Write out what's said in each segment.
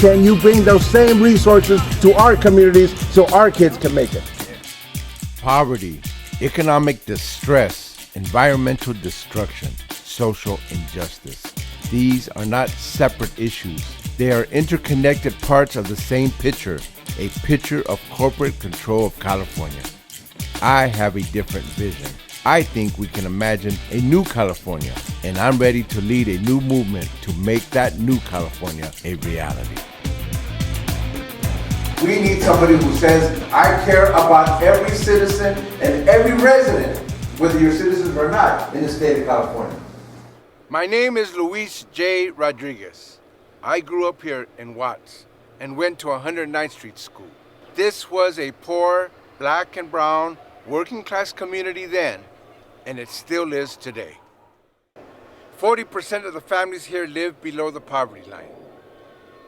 can you bring those same resources to our communities so our kids can make it? Poverty, economic distress, environmental destruction, social injustice. These are not separate issues. They are interconnected parts of the same picture, a picture of corporate control of California. I have a different vision. I think we can imagine a new California, and I'm ready to lead a new movement to make that new California a reality. We need somebody who says, I care about every citizen and every resident, whether you're citizens or not, in the state of California. My name is Luis J. Rodriguez. I grew up here in Watts and went to 109th Street School. This was a poor, black and brown, working class community then, and it still is today. 40% of the families here live below the poverty line.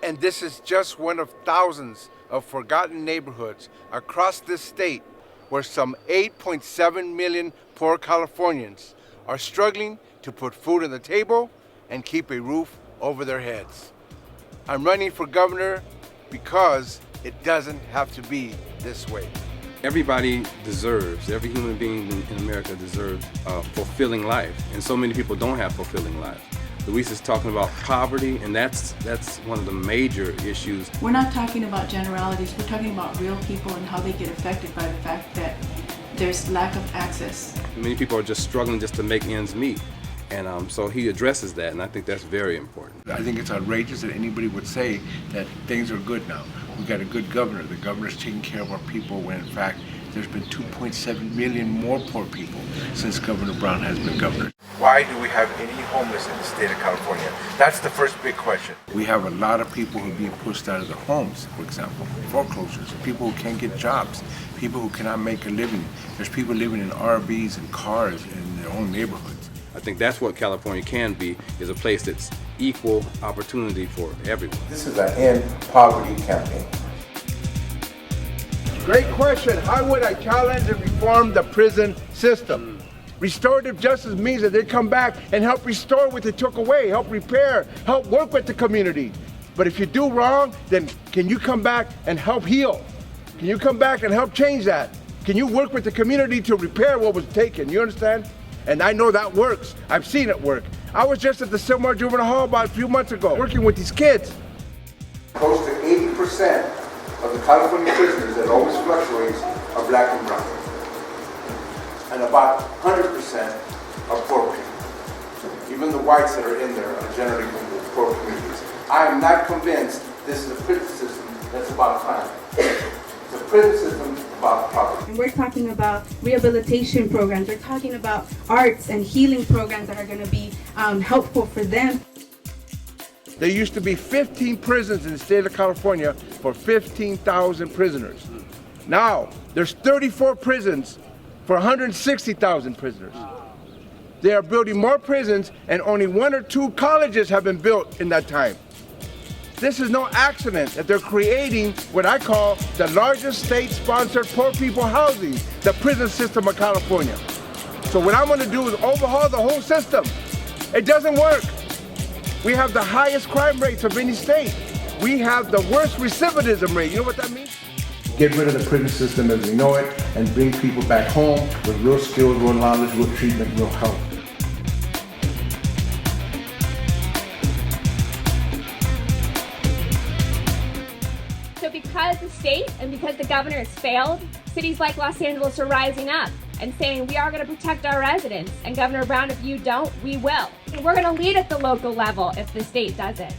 And this is just one of thousands of forgotten neighborhoods across this state where some 8.7 million poor Californians are struggling to put food on the table and keep a roof over their heads. I'm running for governor because it doesn't have to be this way. Everybody deserves, every human being in America deserves a fulfilling life, and so many people don't have fulfilling lives. Luis is talking about poverty, and that's one of the major issues. We're not talking about generalities, we're talking about real people and how they get affected by the fact that there's lack of access. Many people are just struggling just to make ends meet, and so he addresses that, and I think that's very important. I think it's outrageous that anybody would say that things are good now. We've got a good governor. The governor's taking care of our people when in fact there's been 2.7 million more poor people since Governor Brown has been governor. Why do we have any homeless in the state of California? That's the first big question. We have a lot of people who are being pushed out of their homes, for example, foreclosures, people who can't get jobs, people who cannot make a living. There's people living in RVs and cars in their own neighborhoods. I think that's what California can be, is a place that's equal opportunity for everyone. This is an end poverty campaign. Great question. How would I challenge and reform the prison system? Restorative justice means that they come back and help restore what they took away, help repair, help work with the community. But if you do wrong, then can you come back and help heal? Can you come back and help change that? Can you work with the community to repair what was taken? You understand? And I know that works. I've seen it work. I was just at the Silmar Juvenile Hall about a few months ago, working with these kids. Close to 80% of the California prisoners, that always fluctuates, are black and brown. And about 100% are poor people. Even the whites that are in there are generally from the poor communities. I am not convinced this is a prison system that's about crime. It's a prison system about poverty. And we're talking about rehabilitation programs. We're talking about arts and healing programs that are going to be helpful for them. There used to be 15 prisons in the state of California for 15,000 prisoners. Now, there's 34 prisons for 160,000 prisoners. They are building more prisons, and only 1 or 2 colleges have been built in that time. This is no accident that they're creating what I call the largest state-sponsored poor people housing, the prison system of California. So what I'm going to do is overhaul the whole system. It doesn't work. We have the highest crime rates of any state. We have the worst recidivism rate. You know what that means? Get rid of the prison system as we know it and bring people back home with real skills, real knowledge, real treatment, real help. So because the state and because the governor has failed, cities like Los Angeles are rising up and saying we are going to protect our residents. And Governor Brown, if you don't, we will. And we're going to lead at the local level if the state doesn't.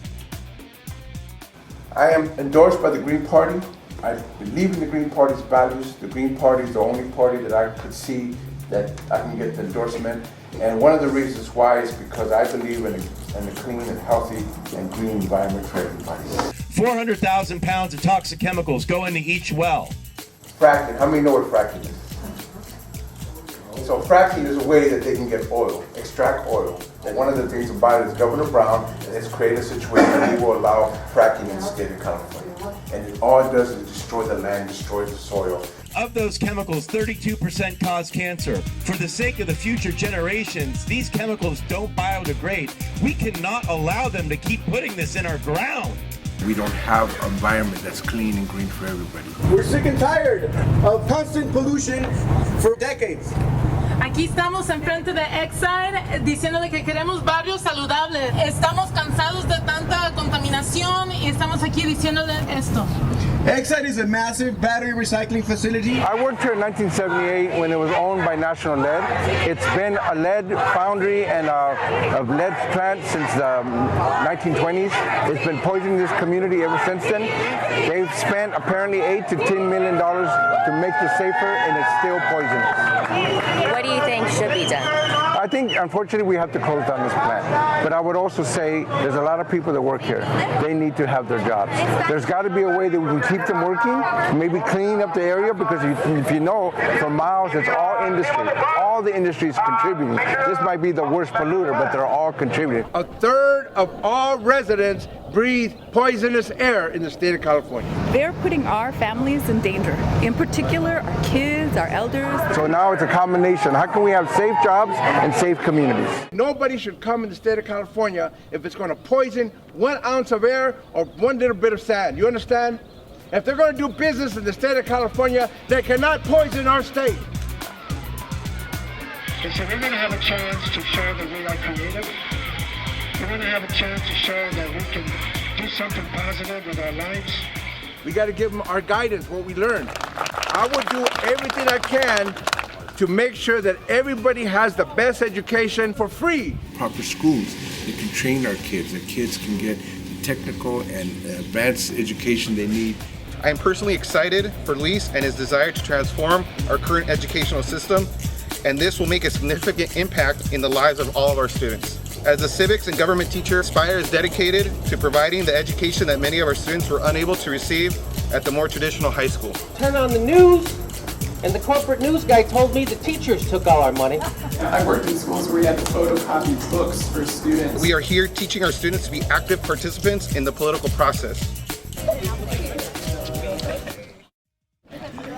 I am endorsed by the Green Party. I believe in the Green Party's values. The Green Party is the only party that I could see that I can get the endorsement. And one of the reasons why is because I believe in a clean and healthy and green environment for everybody. 400,000 pounds of toxic chemicals go into each well. Fracking, how many know what fracking is? So fracking is a way that they can get oil, extract oil. And one of the things about it is Governor Brown has created a situation where he will allow fracking in the state of California. And all it does is destroy the land, destroys the soil. Of those chemicals, 32% cause cancer. For the sake of the future generations, these chemicals don't biodegrade. We cannot allow them to keep putting this in our ground. we don't have an environment that's clean and green for everybody. We're sick and tired of constant pollution for decades. Aquí estamos enfrente de Xaime diciéndole que queremos barrios saludables. Estamos cansados de tanta contaminación y estamos aquí diciéndole esto. Xaime is a massive battery recycling facility. I worked here in 1978 when it was owned by National Lead. It's been a lead foundry and a lead plant since the 1920s. It's been poisoning this community ever since then. They've spent apparently $8 to $10 million to make this safer, and it's still poisonous. What do you think should be done? I think, unfortunately, we have to close down this plant. But I would also say there's a lot of people that work here. They need to have their jobs. There's got to be a way that we can keep them working, maybe clean up the area, because if you know, for miles, it's all industry. All the industry is contributing. This might be the worst polluter, but they're all contributing. A third of all residents breathe poisonous air in the state of California. They're putting our families in danger, in particular our kids, our elders. So now it's a combination. How can we have safe jobs and safe communities? Nobody should come in the state of California if it's going to poison 1 ounce of air or 1 little bit of sand. You understand? If they're going to do business in the state of California, they cannot poison our state. And so we're going to have a chance to show that we are creative. We're going to have a chance to show that we can do something positive with our lives. We got to give them our guidance, what we learned. I will do everything I can to make sure that everybody has the best education for free. Proper schools that can train our kids, that kids can get the technical and advanced education they need. I am personally excited for Luis and his desire to transform our current educational system, and this will make a significant impact in the lives of all of our students. As a civics and government teacher, Spire is dedicated to providing the education that many of our students were unable to receive at the more traditional high school. Turn on the news, and the corporate news guy told me the teachers took all our money. I worked in schools where we had to photocopy books for students. We are here teaching our students to be active participants in the political process.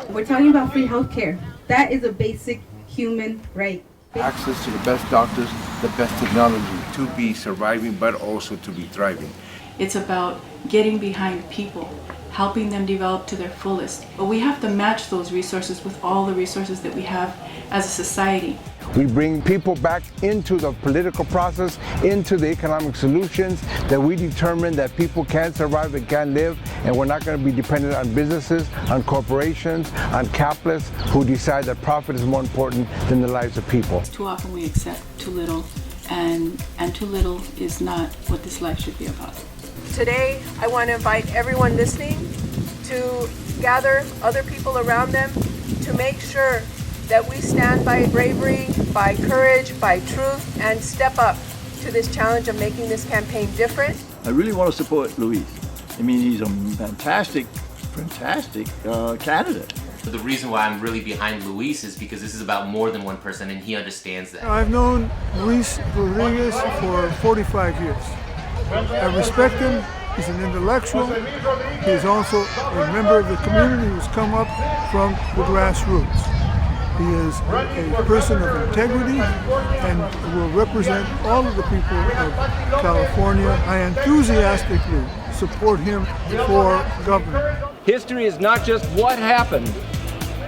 We're talking about free healthcare. That is a basic human right. Access to the best doctors, the best technology to be surviving, but also to be thriving. It's about getting behind people, helping them develop to their fullest. But we have to match those resources with all the resources that we have as a society. We bring people back into the political process, into the economic solutions, that we determine that people can survive and can live, and we're not going to be dependent on businesses, on corporations, on capitalists who decide that profit is more important than the lives of people. Too often we accept too little, and too little is not what this life should be about. Today, I want to invite everyone listening to gather other people around them to make sure that we stand by bravery, by courage, by truth, and step up to this challenge of making this campaign different. I really want to support Luis. I mean, he's a fantastic candidate. The reason why I'm really behind Luis is because this is about more than one person, and he understands that. I've known Luis Rodriguez for 45 years. I respect him. He's an intellectual. He is also a member of the community who's come up from the grassroots. He is a person of integrity and will represent all of the people of California. I enthusiastically support him for governor. History is not just what happened.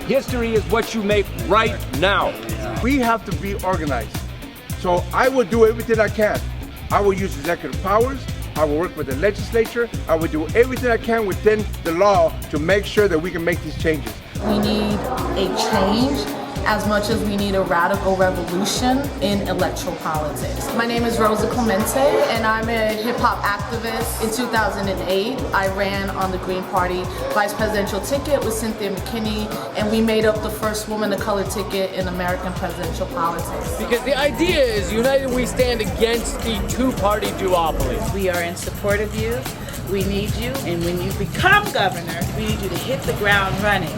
History is what you make right now. We have to be organized. So I will do everything I can. I will use executive powers. I will work with the legislature. I will do everything I can within the law to make sure that we can make these changes. We need a change as much as we need a radical revolution in electoral politics. My name is Rosa Clemente, and I'm a hip-hop activist. In 2008, I ran on the Green Party vice presidential ticket with Cynthia McKinney, and we made up the first woman of color ticket in American presidential politics. Because the idea is, united we stand against the two-party duopoly. We are in support of you. We need you, and when you become governor, we need you to hit the ground running.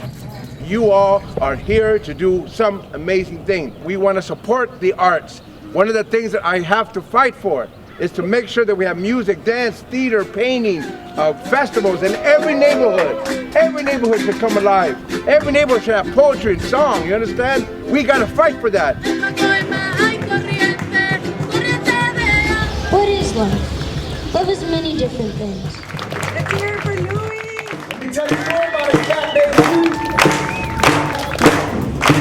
You all are here to do some amazing thing. We want to support the arts. One of the things that I have to fight for is to make sure that we have music, dance, theater, painting, festivals in every neighborhood. Every neighborhood should come alive. Every neighborhood should have poetry and song, you understand? We got to fight for that. What is love? Love is many different things. Let's hear it for Louis. Let me tell you more about a cat named Louis.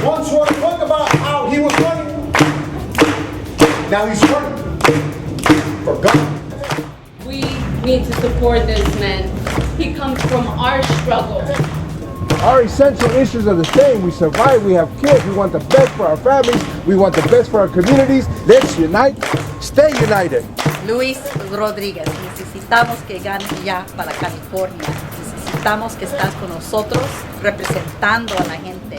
Once wrote a book about how he was running. Now he's running for God. We need to support this man. He comes from our struggle. Our essential issues are the same. We survive, we have kids, we want the best for our families, we want the best for our communities. Let's unite, stay united. Luis Rodríguez, necesitamos que ganes ya para California. Necesitamos que estás con nosotros representando a la gente.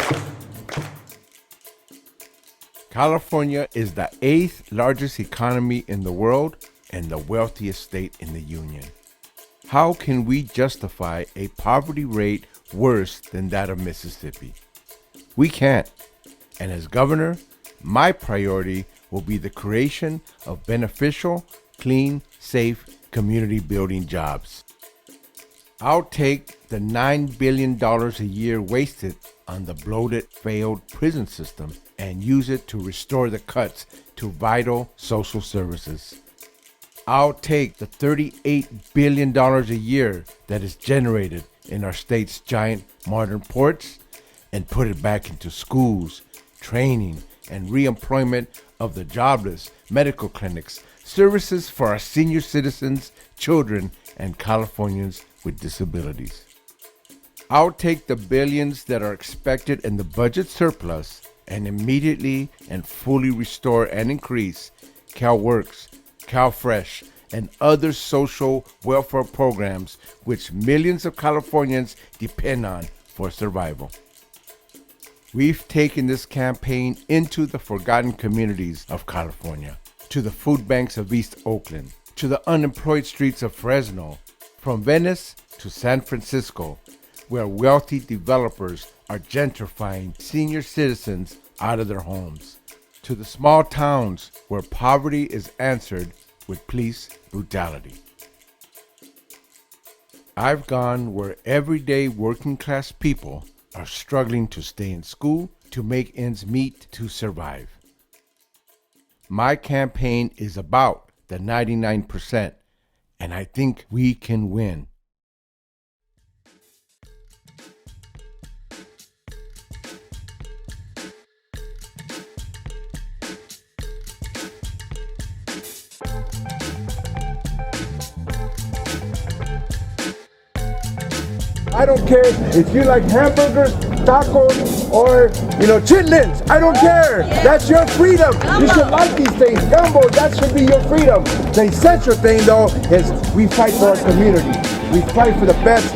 California is the 8th largest economy in the world and the wealthiest state in the union. How can we justify a poverty rate worse than that of Mississippi? We can't. And as governor, my priority will be the creation of beneficial, clean, safe, community building jobs. I'll take the $9 billion a year wasted on the bloated, failed prison system and use it to restore the cuts to vital social services. I'll take the $38 billion a year that is generated in our state's giant modern ports and put it back into schools, training, and reemployment of the jobless, medical clinics, services for our senior citizens, children, and Californians with disabilities. I'll take the billions that are expected in the budget surplus and immediately and fully restore and increase CalWorks, CalFresh, and other social welfare programs which millions of Californians depend on for survival. We've taken this campaign into the forgotten communities of California, to the food banks of East Oakland, to the unemployed streets of Fresno, from Venice to San Francisco, where wealthy developers are gentrifying senior citizens out of their homes, to the small towns where poverty is answered with police brutality. I've gone where everyday working class people are struggling to stay in school, to make ends meet, to survive. My campaign is about the 99%, and I think we can win. I don't care if you like hamburgers, tacos, or, chitlins. I don't care. That's your freedom. You should like these things. Gumbo, that should be your freedom. The essential thing, though, is we fight for our community. We fight for the best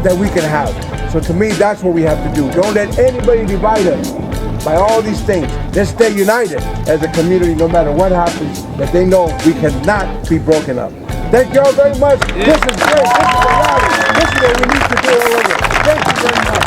that we can have. So to me, that's what we have to do. Don't let anybody divide us by all these things. Let's stay united as a community no matter what happens, that they know we cannot be broken up. Thank you all very much. This is great. This is a rally. This is what we need to do all over. Thank you very much.